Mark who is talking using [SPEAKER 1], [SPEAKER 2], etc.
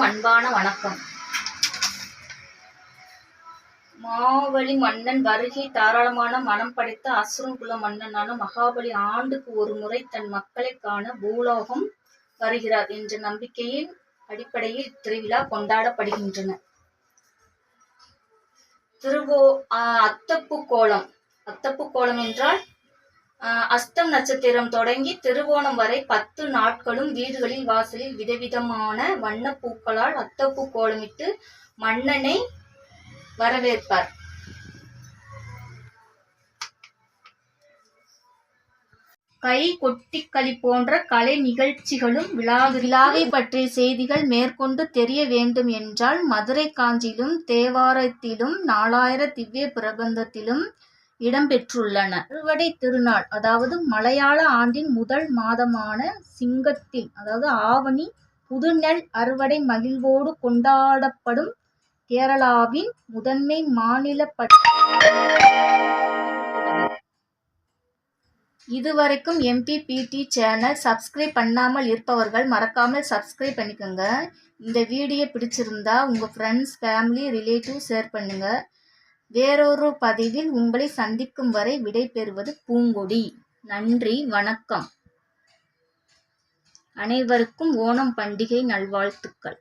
[SPEAKER 1] அன்பான வணக்கம். மாவலி மன்னன் வருகை தாராளமான மனம் படைத்த அசுரன் குல மன்னனான மகாபலி ஆண்டுக்கு ஒரு முறை தன் மக்களை காண பூலோகம் வருகிறார் என்ற நம்பிக்கையின் அடிப்படையில் இத்திருவிழா கொண்டாடப்படுகின்றன. அத்தப்பூ கோலம். அத்தப்பூ கோலம் என்றால் அஸ்தம் நட்சத்திரம் தொடங்கி திருவோணம் வரை 10 நாட்களும் வீடுகளில் வாசலில் விதவிதமான வண்ண பூக்களால் அத்தப்பூ கோலமிட்டு மன்னனை வரவேற்பார். கை கொட்டிக்களி போன்ற கலை நிகழ்ச்சிகளும் விழாவை பற்றிய செய்திகள் மேற்கொண்டு தெரிய வேண்டும் என்றால் மதுரை காஞ்சியிலும் தேவாரத்திலும் 4000 திவ்ய பிரபந்தத்திலும் இடம்பெற்றுள்ளன. அறுவடை திருநாள், அதாவது மலையாள ஆண்டின் முதல் மாதமான சிங்கத்தில், அதாவது ஆவணி புதுநெல் அறுவடை மகிழ்வோடு கொண்டாடப்படும் கேரளாவின் முதன்மை மாநில இதுவரைக்கும் MPPT சேனல் சப்ஸ்கிரைப் பண்ணாமல் இருப்பவர்கள் மறக்காமல் சப்ஸ்கிரைப் பண்ணிக்கோங்க. இந்த வீடியோ பிடிச்சிருந்தா உங்கள் ஃப்ரெண்ட்ஸ், ஃபேமிலி, ரிலேட்டிவ் ஷேர் பண்ணுங்க. வேறொரு பதிவில் உங்களை சந்திக்கும் வரை விடைபெறுவது பூங்கொடி. நன்றி, வணக்கம். அனைவருக்கும் ஓணம் பண்டிகை நல்வாழ்த்துக்கள்.